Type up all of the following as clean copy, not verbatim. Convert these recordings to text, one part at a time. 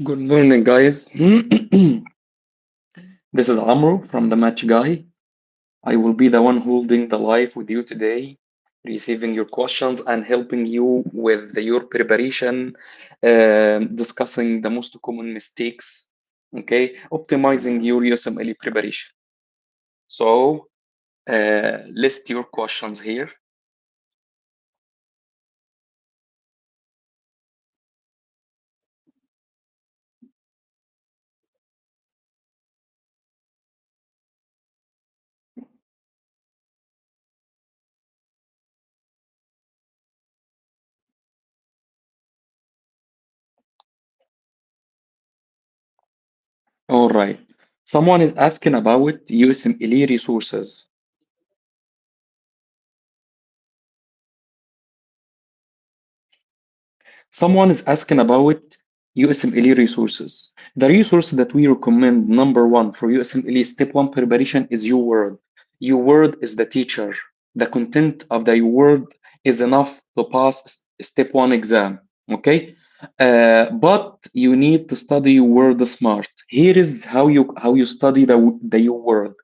Good morning, guys. This is Amro from the Match Guy. I will be the one holding the live with you today, receiving your questions and helping you with your preparation, discussing the most common mistakes, okay, optimizing your USMLE preparation. So, list your questions here. All right. Someone is asking about USMLE resources. Someone is asking about USMLE resources. The resource that we recommend, number one, for USMLE step one preparation is UWorld. UWorld is the teacher. The content of the UWorld is enough to pass step one exam. Okay, but you need to study UWorld smart. Here is how you study the UWorld.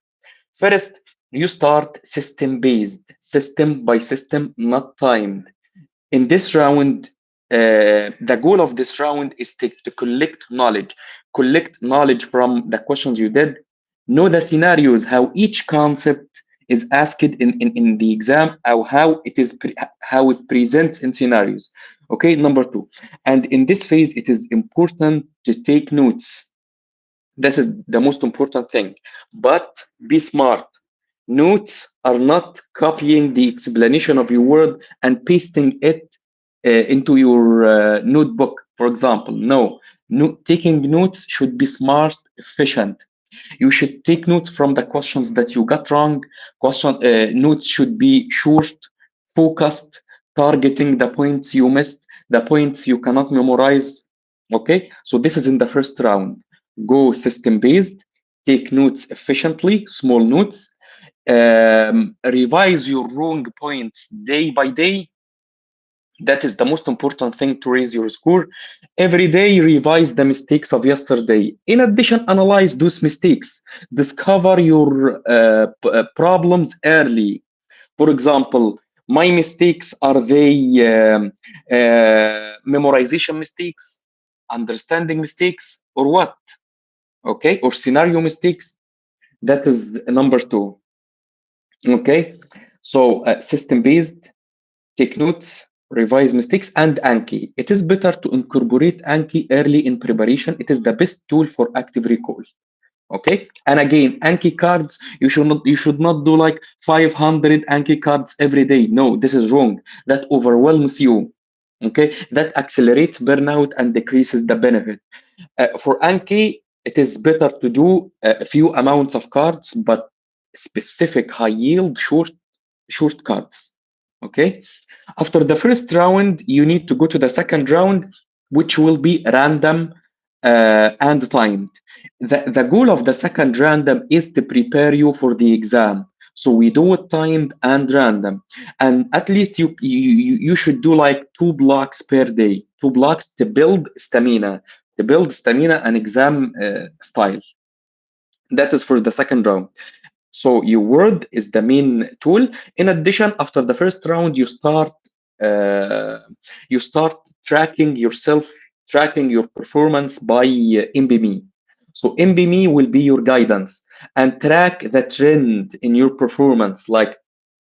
First, you start system based, system by system, not timed. In this round, the goal of this round is to collect knowledge from the questions you did, know the scenarios, how each concept is asked in the exam, or how it presents in scenarios. Okay, number two. And in this phase, it is important to take notes. This is the most important thing. But be smart. Notes are not copying the explanation of your word and pasting it into your notebook, for example. No, taking notes should be smart, efficient. You should take notes from the questions that you got wrong. Notes should be short, focused, targeting the points you missed, the points you cannot memorize. Okay, so this is in the first round. Go system based, take notes efficiently, small notes, revise your wrong points day by day. That is the most important thing to raise your score. Every day, revise the mistakes of yesterday. In addition, analyze those mistakes. Discover your problems early. For example, my mistakes are they memorization mistakes, understanding mistakes, or what? Okay, or scenario mistakes. That is number two. Okay, so system based, take notes, revise mistakes, and Anki. It is better to incorporate Anki early in preparation. It is the best tool for active recall. Okay, and again, Anki cards. You should not do like 500 Anki cards every day. No, this is wrong. That overwhelms you. Okay, that accelerates burnout and decreases the benefit. For Anki, it is better to do a few amounts of cards, but specific high yield short cards. Okay. After the first round, you need to go to the second round, which will be random and timed. The goal of the second random is to prepare you for the exam. So we do it timed and random. And at least you should do like 2 blocks per day, 2 blocks to build stamina and exam style. That is for the second round. So your word is the main tool. In addition, after the first round, uh, you start tracking yourself, tracking your performance by NBME. So NBME will be your guidance and track the trend in your performance. Like,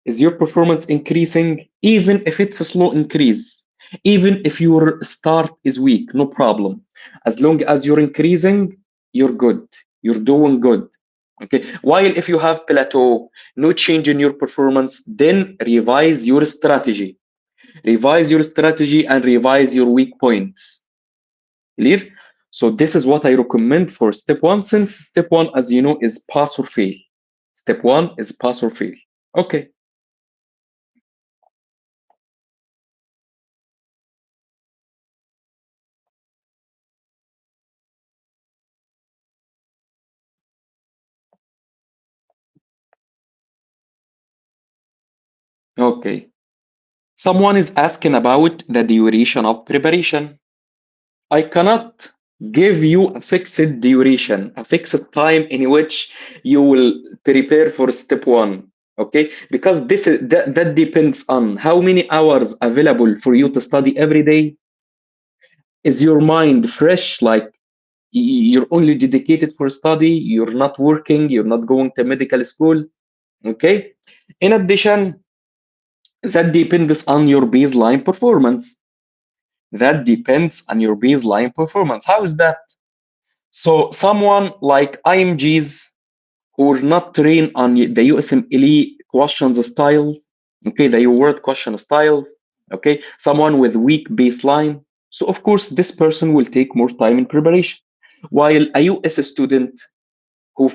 is your performance increasing? Even if it's a slow increase, even if your start is weak, no problem. As long as you're increasing, you're good. You're doing good. Okay. While if you have plateau, no change in your performance, then revise your strategy and revise your weak points. Clear? So this is what I recommend for step one, since step one, as you know, is pass or fail. Step one is pass or fail. Okay. Okay. Someone is asking about the duration of preparation. I cannot. give you a fixed duration, a fixed time in which you will prepare for step one. Okay, because that depends on how many hours available for you to study every day. Is your mind fresh? Like you're only dedicated for study, you're not working, you're not going to medical school. Okay. In addition, that depends on your baseline performance. That depends on your baseline performance. How is that? So someone like IMGs who are not trained on the USMLE questions styles, okay, the UWorld question styles, okay, someone with weak baseline. So of course, this person will take more time in preparation. While a US student who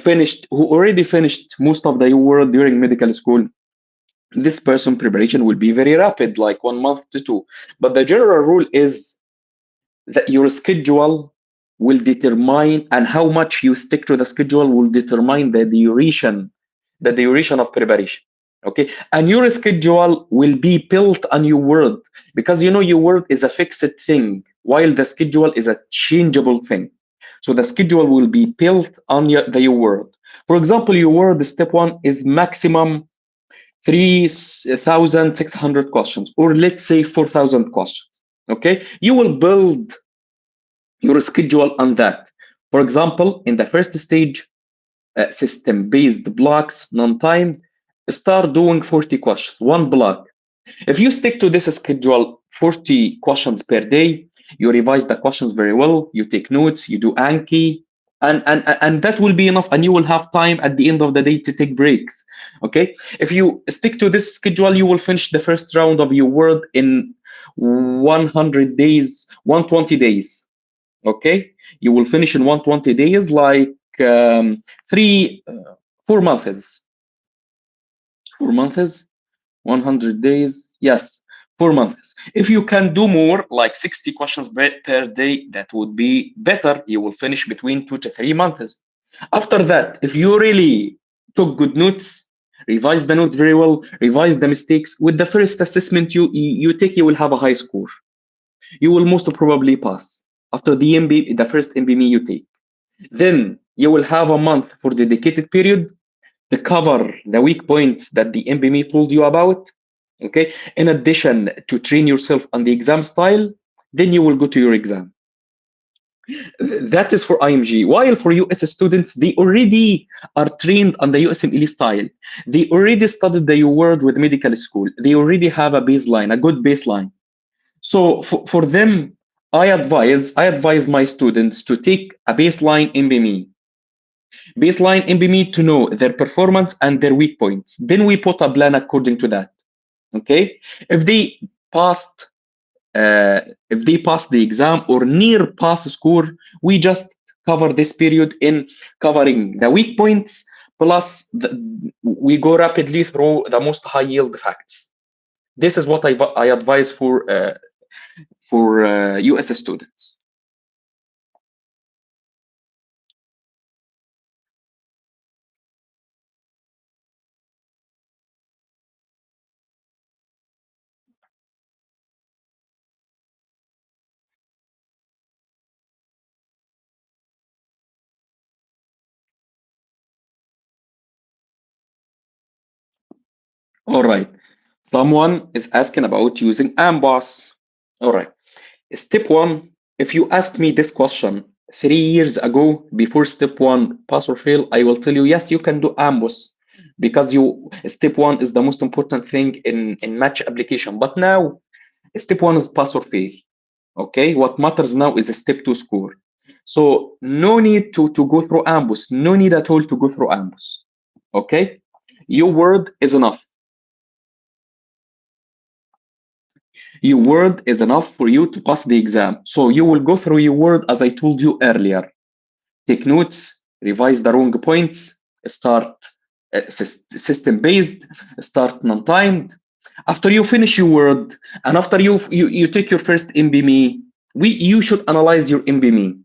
already finished most of the UWorld during medical school, this person preparation will be very rapid, like 1 month to two. But the general rule is that your schedule will determine, and how much you stick to the schedule will determine the duration of preparation. Okay, and your schedule will be built on your word, because you know your word is a fixed thing while the schedule is a changeable thing. So the schedule will be built on your word. For example, your word step one is maximum 3,600 questions, or let's say 4,000 questions. Okay, you will build your schedule on that. For example, in the first stage, system based blocks, non time, start doing 40 questions, one block. If you stick to this schedule, 40 questions per day, you revise the questions very well, you take notes, you do Anki, and that will be enough, and you will have time at the end of the day to take breaks. Okay, if you stick to this schedule, you will finish the first round of your word in 100 days, 120 days. Okay, you will finish in 120 days, like three 4 months. 4 months, 100 days, yes, 4 months. If you can do more, like 60 questions per day, that would be better. You will finish between 2 to 3 months. After that, if you really took good notes, revise the notes very well, revise the mistakes, with the first assessment you take, you will have a high score. You will most probably pass after the first NBME you take. Then you will have a month for dedicated period to cover the weak points that the NBME told you about. Okay. In addition to train yourself on the exam style, then you will go to your exam. That is for IMG. While for US students, they already are trained on the USMLE style. They already studied the UWorld with medical school. They already have a baseline, a good baseline. So for them, I advise my students to take a baseline MBME. Baseline MBME to know their performance and their weak points. Then we put a plan according to that. Okay. If they passed uh, if they pass the exam or near pass score, we just cover this period in covering the weak points, plus we go rapidly through the most high yield facts. This is what I advise for US students. All right. Someone is asking about using Amboss. All right. Step one, if you asked me this question 3 years ago, before step one, pass or fail, I will tell you, yes, you can do Amboss, because step one is the most important thing in match application. But now, step one is pass or fail. Okay. What matters now is a step two score. So no need to go through Amboss. No need at all to go through Amboss. Okay. Your word is enough. Your word is enough for you to pass the exam. So you will go through your word as I told you earlier. Take notes, revise the wrong points, start system based, start non timed. After you finish your word, and after you take your first MBME, you should analyze your MBME.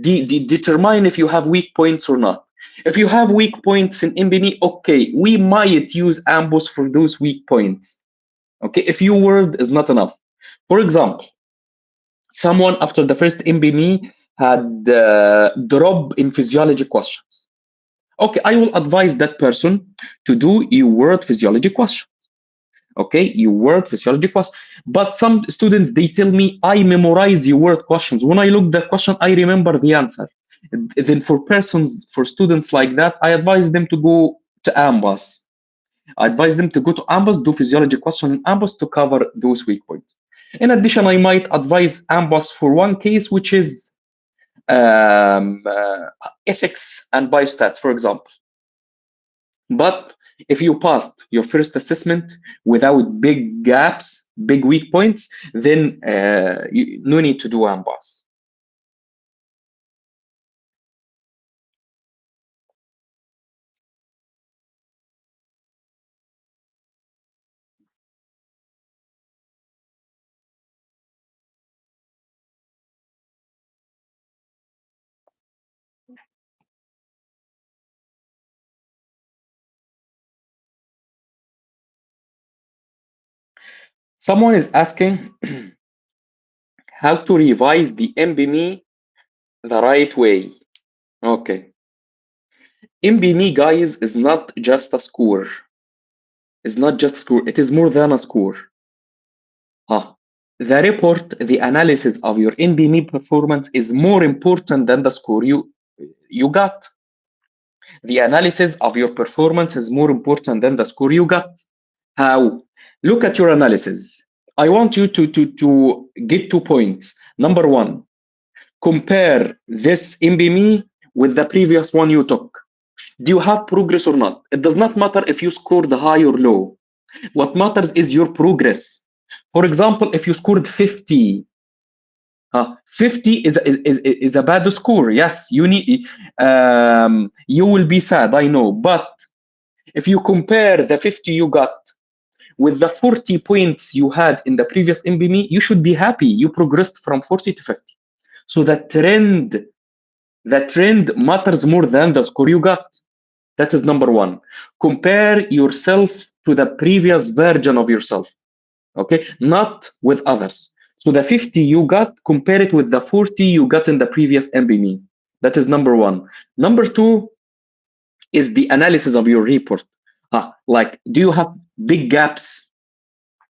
Determine if you have weak points or not. If you have weak points in MBME, okay, we might use Amboss for those weak points. Okay, if your word is not enough. For example, Someone after the first NBME had drop in physiology questions. Okay, I will advise that person to do your word physiology question. Okay, your word physiology question. But some students, they tell me, I memorize your word questions. When I look the question, I remember the answer. Then for students like that, I advise them to go to AMBUS. I advise them to go to AMBUS, do physiology question in AMBUS to cover those weak points. In addition, I might advise AMBUS for one case, which is ethics and biostats, for example. But if you passed your first assessment without big gaps, big weak points, then no need to do AMBUS. Someone is asking how to revise the NBME the right way. Okay. NBME, guys, is not just a score. It's not just a score. It is more than a score. The report, the analysis of your NBME performance is more important than the score you got. The analysis of your performance is more important than the score you got. How? Look at your analysis. I want you to get 2 points. Number one, compare this NBME with the previous one you took. Do you have progress or not? It does not matter if you scored high or low. What matters is your progress. For example, if you scored 50, 50 is a bad score. Yes, you will be sad, I know. But if you compare the 50 you got with the 40 points you had in the previous NBME, you should be happy. You progressed from 40 to 50. So the trend matters more than the score you got. That is number one. Compare yourself to the previous version of yourself. Okay, not with others. So the 50 you got, compare it with the 40 you got in the previous NBME. That is number one. Number two is the analysis of your report. Like, do you have big gaps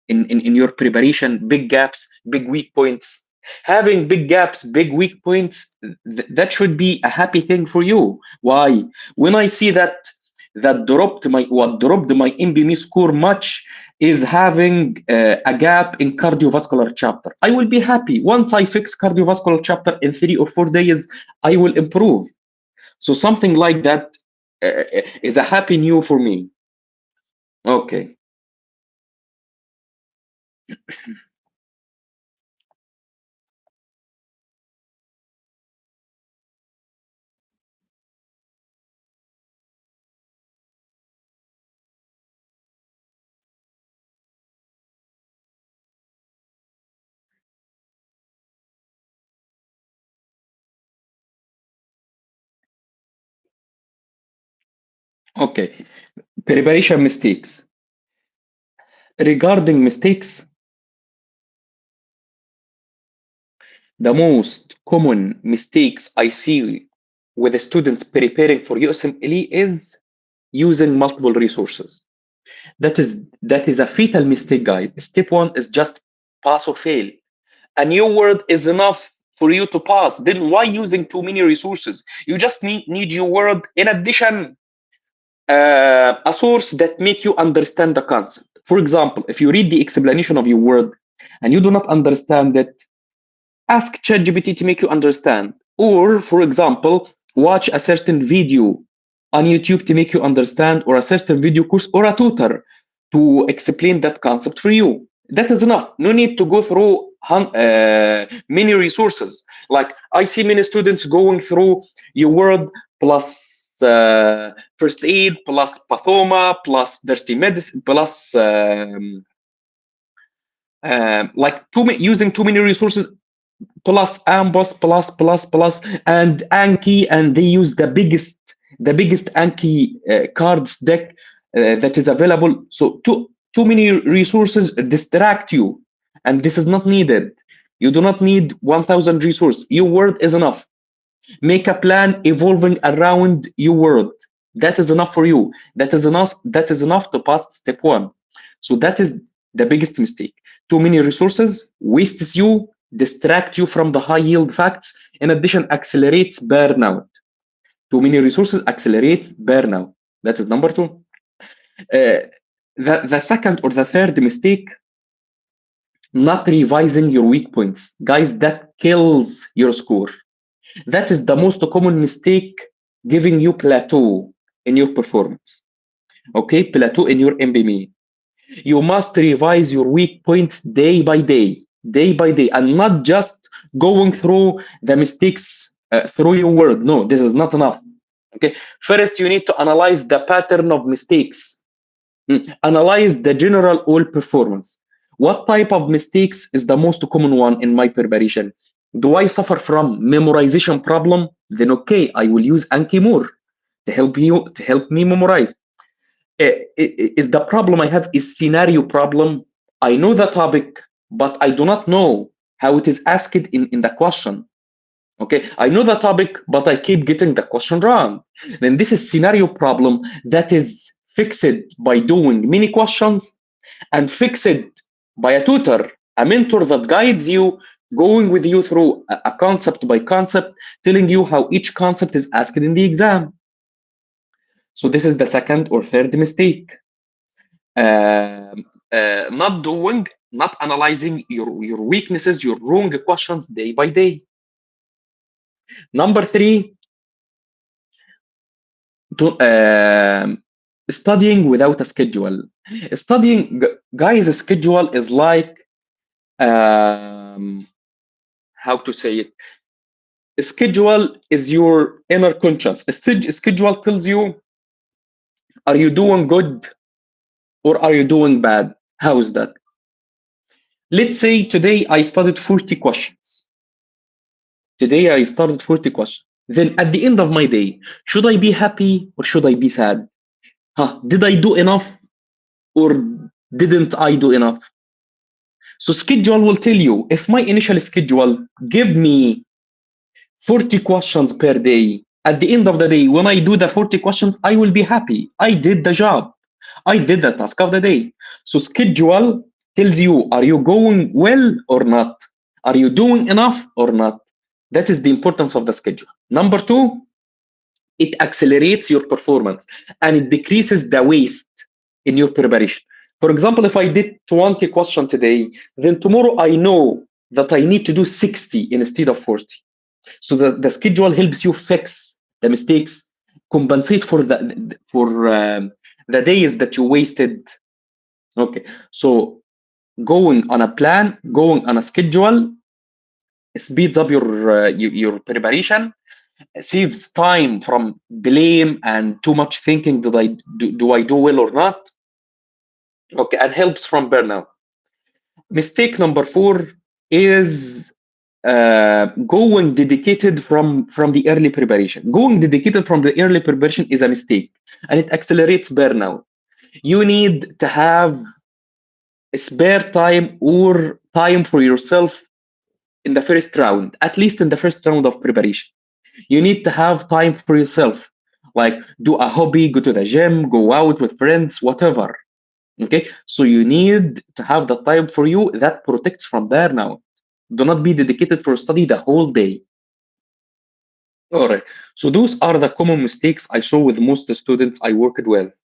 in your preparation? Big gaps, big weak points. Having big gaps, big weak points, that should be a happy thing for you. Why? When I see that dropped my NBME score much is having a gap in cardiovascular chapter. I will be happy. Once I fix cardiovascular chapter in 3 or 4 days, I will improve. So something like that is a happy new for me. Okay. Okay. Preparation mistakes. Regarding mistakes, the most common mistakes I see with the students preparing for USMLE is using multiple resources. That is a fatal mistake, guys. Step one is just pass or fail. A new word is enough for you to pass. Then why using too many resources? You just need your word. In addition, a source that make you understand the concept. For example, if you read the explanation of your word and you do not understand it, ask ChatGPT to make you understand. Or, for example, watch a certain video on YouTube to make you understand, or a certain video course or a tutor to explain that concept for you. That is enough. No need to go through many resources. Like, I see many students going through your word plus first aid plus pathoma plus dirty medicine plus like using too many resources plus Ambos plus and Anki, and they use the biggest Anki cards deck that is available. So too many resources distract you, and this is not needed. You do not need 1000 resources. UWorld is enough. Make a plan evolving around UWorld. That is enough for you. That is enough to pass step one. So that is the biggest mistake. Too many resources wastes you, distract you from the high yield facts. In addition, accelerates burnout. Too many resources accelerates burnout. That is number two. Uh, the second or the third mistake, not revising your weak points. Guys, that kills your score. That is the most common mistake, giving you plateau in your performance. Okay, plateau in your NBME. You must revise your weak points day by day, and not just going through the mistakes through your word. No, this is not enough. Okay, first you need to analyze the pattern of mistakes. Analyze the general all performance. What type of mistakes is the most common one in my preparation? Do I suffer from memorization problem? Then okay, I will use Anki more to help me memorize. Is the problem I have is scenario problem? I know the topic, but I do not know how it is asked in the question. Okay, I know the topic, but I keep getting the question wrong. Then this is scenario problem that is fixed by doing many questions, and fixed by a tutor, a mentor that guides you, going with you through a concept by concept, telling you how each concept is asked in the exam. So this is the second or third mistake. Not analyzing your weaknesses, your wrong questions day by day. Number three, studying without a schedule. Studying, guys, a schedule is like, how to say it? A schedule is your inner conscious. A schedule tells you, are you doing good or are you doing bad? How is that? Let's say today I studied 40 questions. Today I started 40 questions. Then at the end of my day, should I be happy or should I be sad? Did I do enough or didn't I do enough? So schedule will tell you, if my initial schedule give me 40 questions per day, at the end of the day, when I do the 40 questions, I will be happy. I did the job. I did the task of the day. So schedule tells you, are you going well or not? Are you doing enough or not? That is the importance of the schedule. Number two, it accelerates your performance and it decreases the waste in your preparation. For example, if I did 20 questions today, then tomorrow I know that I need to do 60 instead of 40. So the schedule helps you fix the mistakes, compensate for the days that you wasted. Okay, so going on a plan, going on a schedule speeds up your preparation, saves time from blame and too much thinking. Do I do well or not? Okay, and helps from burnout. Mistake number four is going dedicated from the early preparation. Going dedicated from the early preparation is a mistake, and it accelerates burnout. You need to have spare time or time for yourself in the first round, at least in the first round of preparation. You need to have time for yourself, like do a hobby, go to the gym, go out with friends, whatever. Okay, so you need to have the time for you that protects from burnout. Do not be dedicated for study the whole day. All right, so those are the common mistakes I saw with most students I worked with.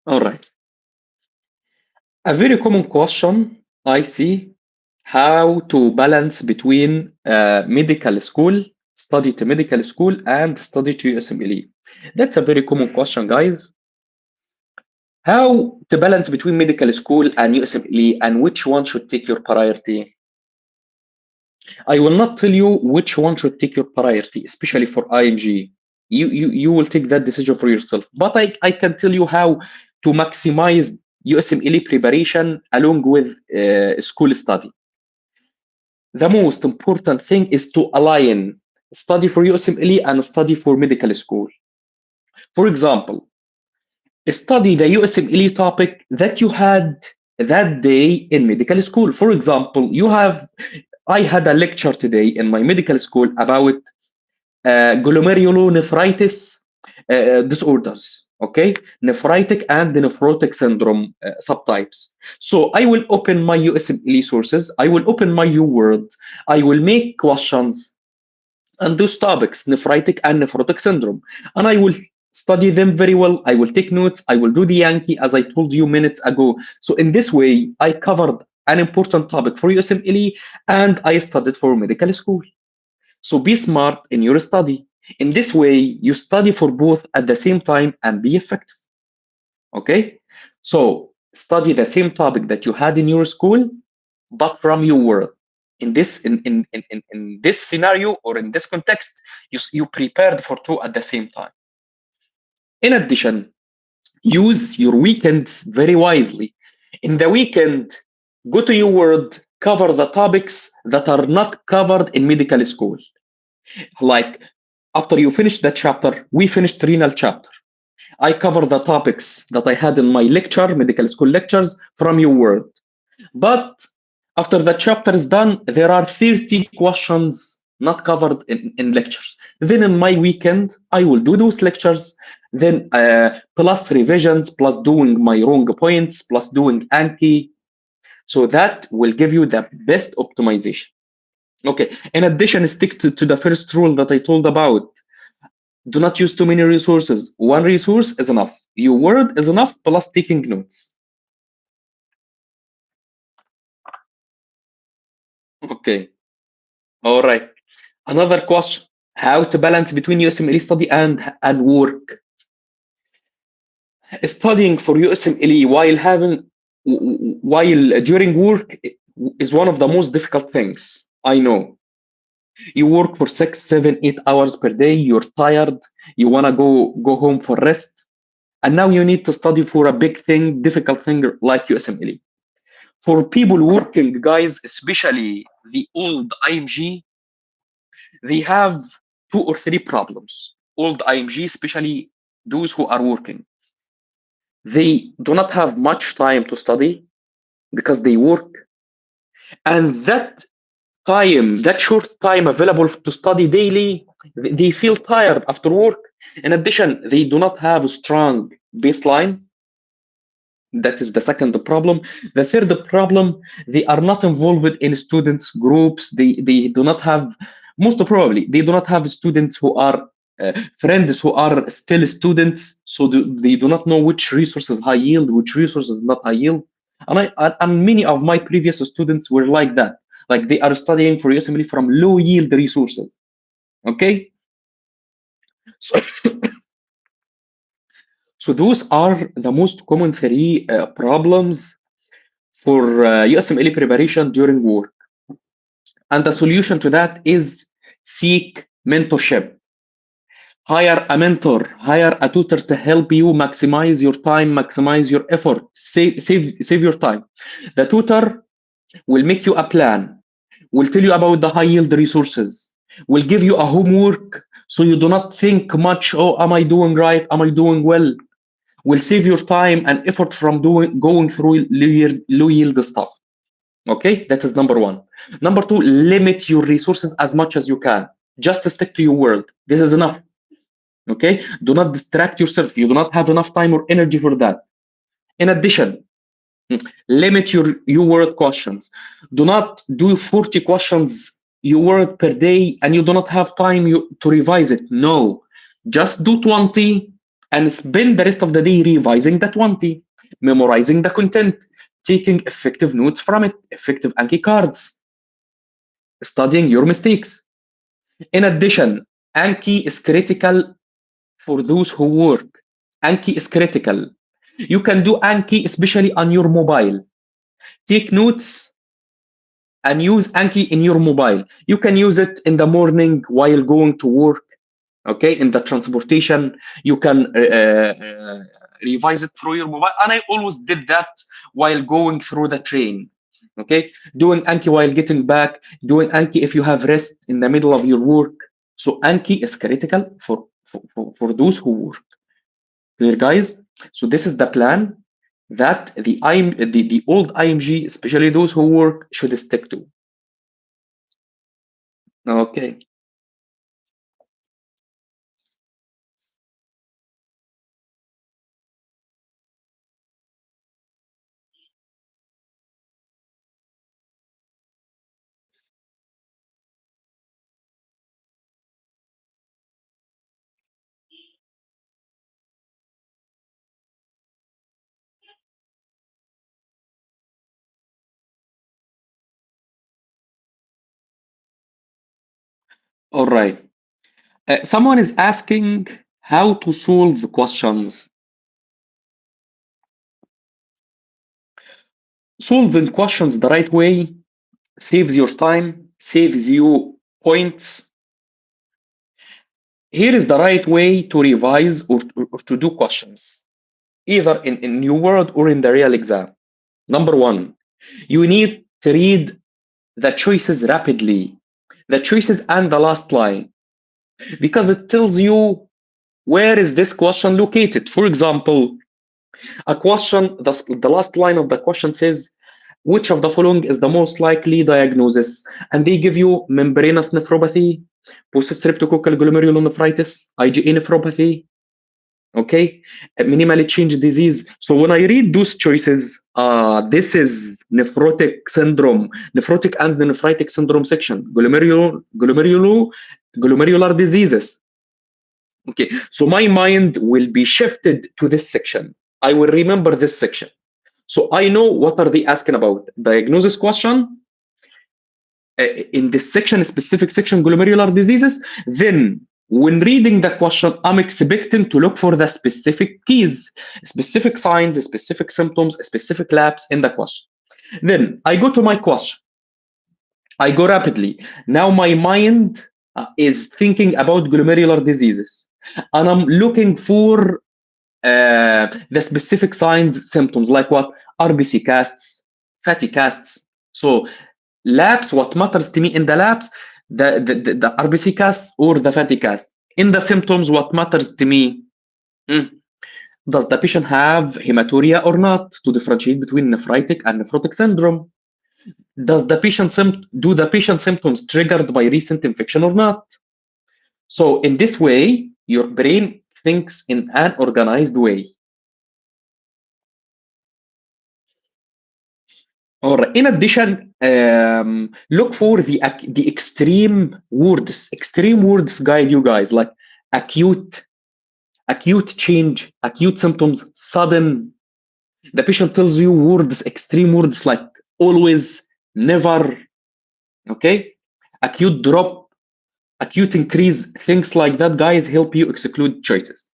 All right, a very common question I see, how to balance between medical school, study to medical school, and study to USMLE. That's a very common question, guys. How to balance between medical school and USMLE, and which one should take your priority? I will not tell you which one should take your priority, especially for IMG. You will take that decision for yourself. But I can tell you how to maximize USMLE preparation along with school study. the most important thing is to align study for USMLE and study for medical school. For example, study the USMLE topic that you had that day in medical school. For example, I had a lecture today in my medical school about glomerulonephritis disorders. Okay, nephritic and nephrotic syndrome subtypes. So I will open my USMLE sources. I will open my UWorld. I will make questions and those topics, nephritic and nephrotic syndrome. And I will study them very well. I will take notes. I will do the Yankee as I told you minutes ago. So in this way, I covered an important topic for USMLE and I studied for medical school. So be smart in your study. In this way, you study for both at the same time and be effective. Okay? So study the same topic that you had in your school, but from your world. In this scenario or in this context, you prepared for two at the same time. In addition, use your weekends very wisely. In the weekend, go to your world, cover the topics that are not covered in medical school. Like after you finish that chapter, we finished renal chapter. I cover the topics that I had in my lecture, medical school lectures from your world. But after the chapter is done, there are 30 questions not covered in lectures. Then in my weekend, I will do those lectures, then plus revisions, plus doing my wrong points, plus doing Anki. So that will give you the best optimization. Okay. In addition, stick to the first rule that I told about. Do not use too many resources. One resource is enough. Your word is enough plus taking notes. Okay. All right. Another question: how to balance between USMLE study and work? Studying for USMLE while during work is one of the most difficult things. I know. You work for 6, 7, 8 hours per day. You're tired. You wanna go home for rest, and now you need to study for a big thing, difficult thing like USMLE. For people working, guys, especially the old IMG, they have two or three problems. Old IMG, especially those who are working, they do not have much time to study because they work, and that short time available to study daily, they feel tired after work. In addition, they do not have a strong baseline. That is the second problem. The third problem, they are not involved in students groups. They do not have, most probably, they do not have students who are friends who are still students. So they do not know which resources high yield, which resources not high yield. And many of my previous students were like that. Like they are studying for USMLE from low yield resources. Okay. So, so those are the most common three problems for USMLE preparation during work. And the solution to that is seek mentorship. Hire a mentor, hire a tutor to help you maximize your time, maximize your effort, save your time. The tutor will make you a plan, will tell you about the high yield resources, will give you a homework so you do not think much, oh, am I doing right? Am I doing well? Will save your time and effort from going through low yield stuff. Okay, that is number one. Number two, limit your resources as much as you can. Just stick to your world. This is enough. Okay, do not distract yourself. You do not have enough time or energy for that. In addition, limit your word questions. Do not do 40 questions your word per day and you do not have time to revise it. No, just do 20 and spend the rest of the day revising the 20, memorizing the content, taking effective notes from it, effective Anki cards, studying your mistakes. In addition, Anki is critical for those who work. Anki is critical. You can do Anki especially on your mobile. Take notes and use Anki in your mobile. You can use it in the morning while going to work. Okay, in the transportation, you can revise it through your mobile. And I always did that while going through the train. Okay, doing Anki while getting back, doing Anki if you have rest in the middle of your work. So Anki is critical for those who work. Clear, guys? So this is the plan that the old IMG, especially those who work, should stick to. Okay. All right. Someone is asking how to solve questions. Solving questions the right way saves your time, saves you points. Here is the right way to revise or to do questions, either in UWorld or in the real exam. Number one, you need to read the choices rapidly, the choices and the last line, because it tells you where is this question located. For example, a question, the last line of the question says, which of the following is the most likely diagnosis? And they give you membranous nephropathy, post-streptococcal glomerulonephritis, IgA nephropathy, okay, minimally changed disease. So when I read those choices, this is nephrotic and nephritic syndrome section, glomerular diseases. Okay, so my mind will be shifted to this section. I will remember this section. So I know what are they asking about. Diagnosis question, in this section, specific section, glomerular diseases. Then when reading the question, I'm expecting to look for the specific keys, specific signs, specific symptoms, specific labs in the question. Then I go to my question. I go rapidly. Now my mind is thinking about glomerular diseases, and I'm looking for the specific signs, symptoms, like what? RBC casts, fatty casts. So labs, what matters to me in the labs, the RBC casts or the fatty cast. In the symptoms, what matters to me, hmm, does the patient have hematuria or not, to differentiate between nephritic and nephrotic syndrome? Does the patient do the patient symptoms triggered by recent infection or not? So in this way, your brain thinks in an organized way. Or in addition, look for the extreme words. Extreme words guide you guys, like acute, acute change, acute symptoms, sudden. The patient tells you words, extreme words like always, never. Okay, acute drop, acute increase, things like that. Guys, help you exclude choices.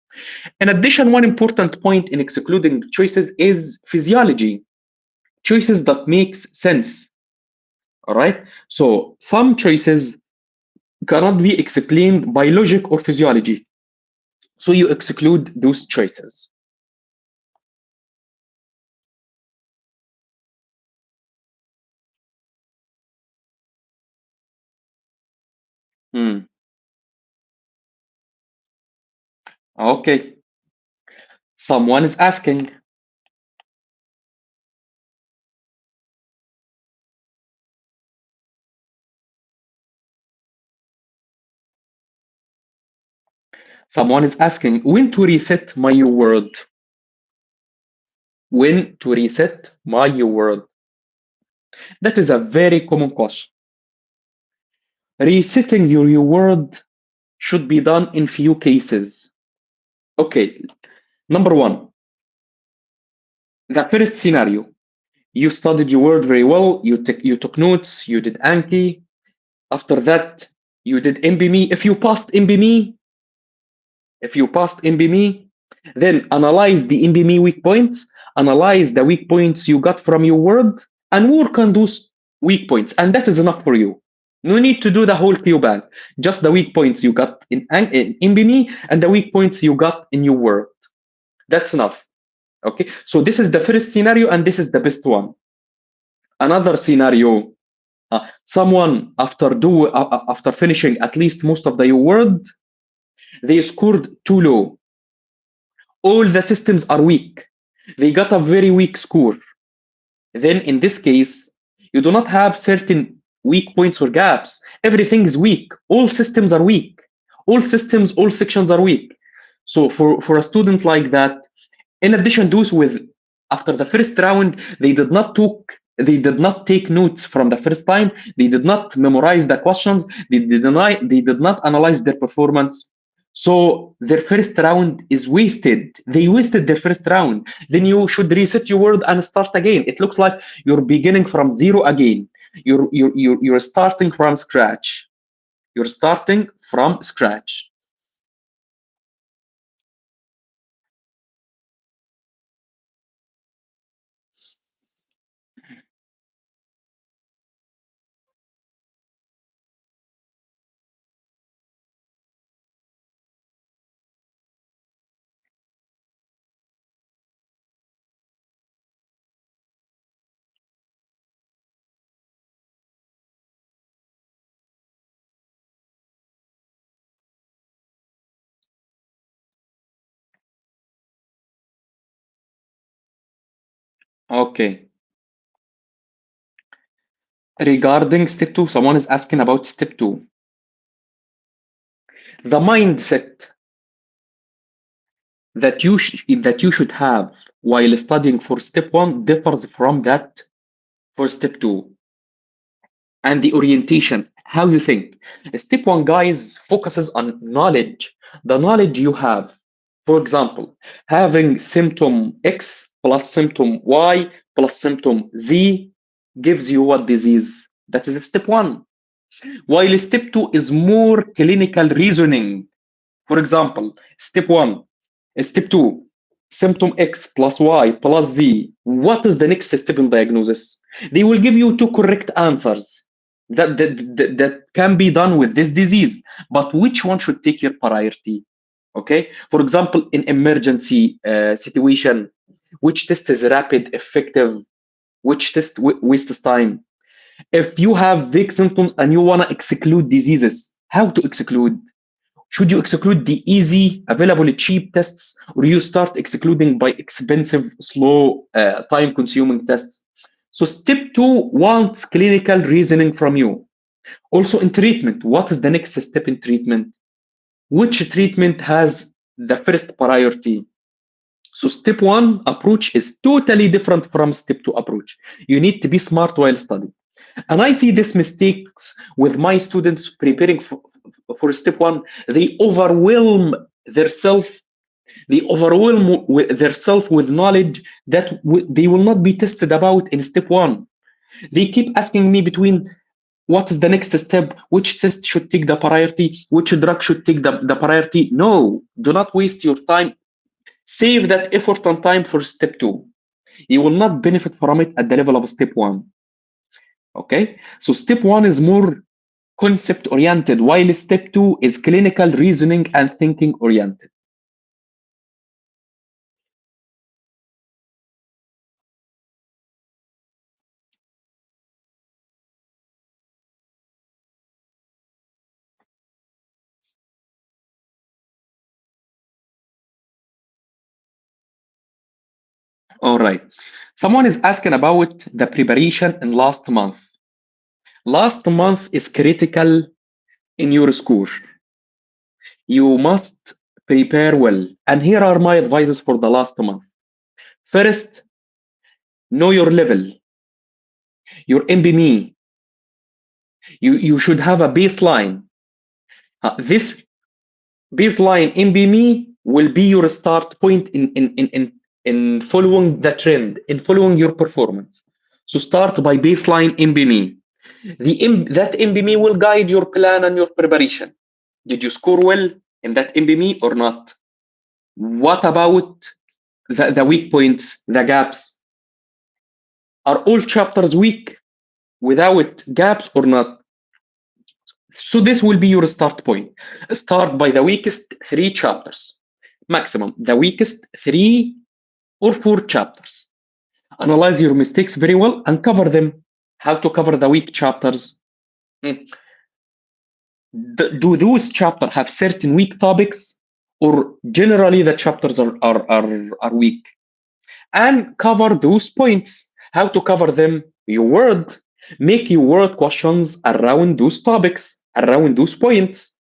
In addition, one important point in excluding choices is physiology. Choices that makes sense. All right. So some choices cannot be explained by logic or physiology. So you exclude those choices. Hmm. Okay. Someone is asking. Someone is asking when to reset my UWorld. When to reset my UWorld. That is a very common question. Resetting your UWorld should be done in few cases. Okay. Number one, the first scenario. You studied your word very well. You took notes. You did Anki. After that, you did NBME. If you passed NBME, then analyze the NBME weak points, analyze the weak points you got from your word, and work on those weak points. And that is enough for you. No need to do the whole Q bag. Just the weak points you got in NBME and the weak points you got in your word. That's enough. Okay. So this is the first scenario, and this is the best one. Another scenario, someone after finishing at least most of the UWorld, they scored too low. All the systems are weak. They got a very weak score. Then in this case, you do not have certain weak points or gaps. Everything is weak. All systems are weak. All systems, all sections are weak. So for a student like that, in addition to with after the first round, they did not take notes from the first time. They did not memorize the questions. They did not analyze their performance. So their first round is wasted. They wasted their first round. Then you should reset your word and start again. It looks like you're beginning from zero again. You're starting from scratch. You're starting from scratch. Okay. Regarding step two, someone is asking about step two. The mindset that you should have while studying for step one differs from that for step two. And the orientation, how you think. Step one, guys, focuses on knowledge, the knowledge you have. For example, having symptom X plus symptom Y plus symptom Z gives you what disease? That is step one. While step two is more clinical reasoning. For example, step two, symptom X plus Y plus Z. What is the next step in diagnosis? They will give you two correct answers that can be done with this disease. But which one should take your priority? Okay. For example, in emergency situation, which test is rapid, effective? Which test wastes time? If you have vague symptoms and you want to exclude diseases, how to exclude? Should you exclude the easy, available, cheap tests, or you start excluding by expensive, slow, time-consuming tests? So step two wants clinical reasoning from you. Also in treatment, what is the next step in treatment? Which treatment has the first priority? So step one approach is totally different from step two approach. You need to be smart while studying. And I see these mistakes with my students preparing for step one. They overwhelm their self. They overwhelm their self with knowledge that they will not be tested about in step one. They keep asking me between what is the next step, which test should take the priority, which drug should take the priority. No, do not waste your time. Save that effort and time for step two. You will not benefit from it at the level of step one. Okay, so step one is more concept oriented, while step two is clinical reasoning and thinking oriented. All right. Someone is asking about the preparation in last month. Last month is critical in your score. You must prepare well. And here are my advices for the last month. First, know your level, your NBME. You should have a baseline. This baseline NBME will be your start point in following the trend, in following your performance. So start by baseline NBME. That NBME will guide your plan and your preparation. Did you score well in that NBME or not? What about the weak points, the gaps? Are all chapters weak without gaps or not? So this will be your start point. Start by the weakest three chapters, maximum, the weakest 3 or 4 chapters. Analyze your mistakes very well and cover them. How to cover the weak chapters? Hmm. Do those chapters have certain weak topics, or generally the chapters are weak? And cover those points. How to cover them? Your word. Make your word questions around those topics, around those points.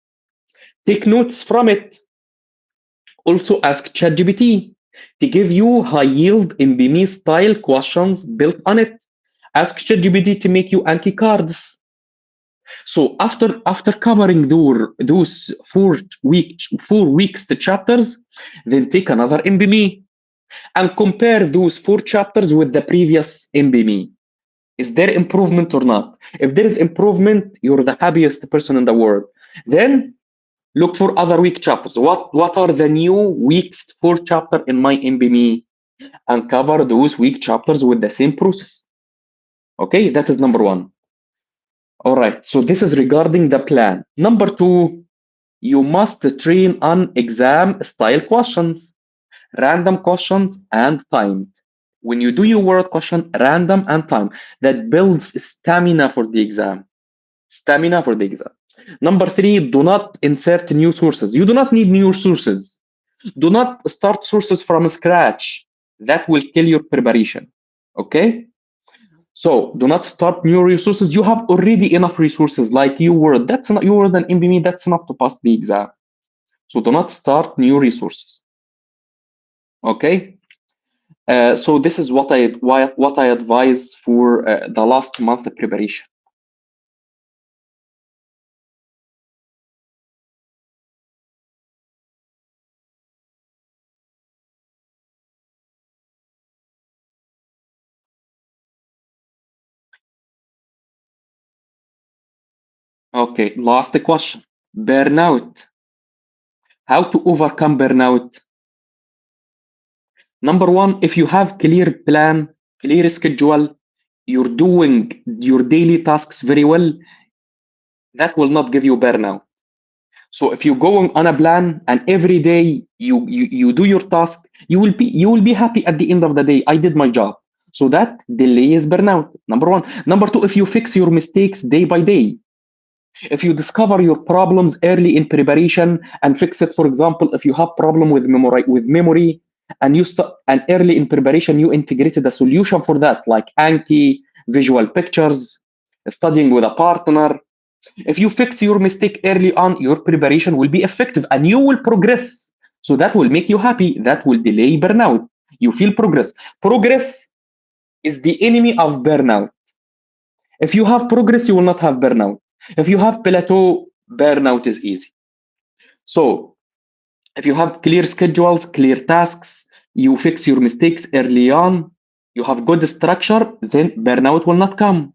Take notes from it. Also ask ChatGPT to give you high yield NBME style questions built on it. Ask ChatGPT to make you Anki cards. So after covering those 4 weeks to chapters, then take another NBME and compare those 4 chapters with the previous NBME. Is there improvement or not? If there is improvement, you're the happiest person in the world. Then look for other weak chapters. What are the new weakest 4 chapter in my NBME? And cover those weak chapters with the same process. Okay, that is number one. All right, so this is regarding the plan. Number two, you must train on exam style questions, random questions and timed. When you do your word question, random and timed, that builds stamina for the exam. Stamina for the exam. Number three, do not insert new sources. You do not need new sources. Do not start sources from scratch. That will kill your preparation. Okay? So do not start new resources. You have already enough resources like UWorld. That's not UWorld and NBME. That's enough to pass the exam. So do not start new resources. Okay. So this is what I advise for the last month of preparation. Okay. Last question. Burnout. How to overcome burnout? Number one, if you have clear plan, clear schedule, you're doing your daily tasks very well, that will not give you burnout. So if you're going on a plan and every day you do your task, you will be happy at the end of the day. I did my job. So that delays burnout. Number one. Number two, if you fix your mistakes day by day, if you discover your problems early in preparation and fix it, for example, if you have problem with memory and and early in preparation you integrated a solution for that, like Anki, visual pictures, studying with a partner. If you fix your mistake early on, your preparation will be effective and you will progress. So that will make you happy. That will delay burnout. You feel progress. Progress is the enemy of burnout. If you have progress, you will not have burnout. If you have plateau, burnout is easy. So if you have clear schedules, clear tasks, you fix your mistakes early on, you have good structure, then burnout will not come.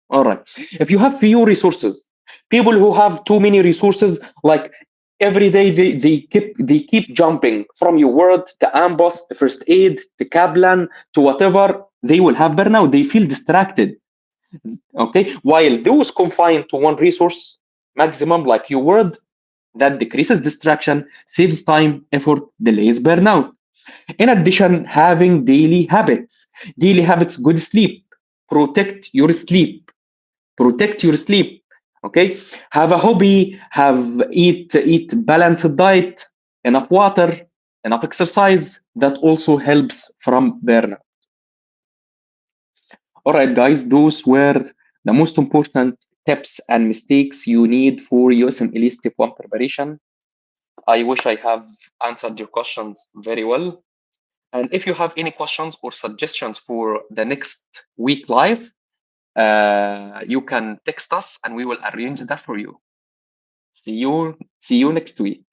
All right. If you have few resources, people who have too many resources, like every day they keep jumping from your word to amboss to first aid to Kaplan to whatever, they will have burnout. They feel distracted. Okay. While those confined to one resource maximum, like your word, that decreases distraction, saves time, effort, delays burnout. In addition, having daily habits, good sleep, protect your sleep protect your sleep. Okay, have a hobby, eat balanced diet, enough water, enough exercise. That also helps from burnout. All right, guys, those were the most important tips and mistakes you need for USMLE step 1 preparation. I wish I have answered your questions very well. And if you have any questions or suggestions for the next week live, you can text us and we will arrange that for you. See you next week.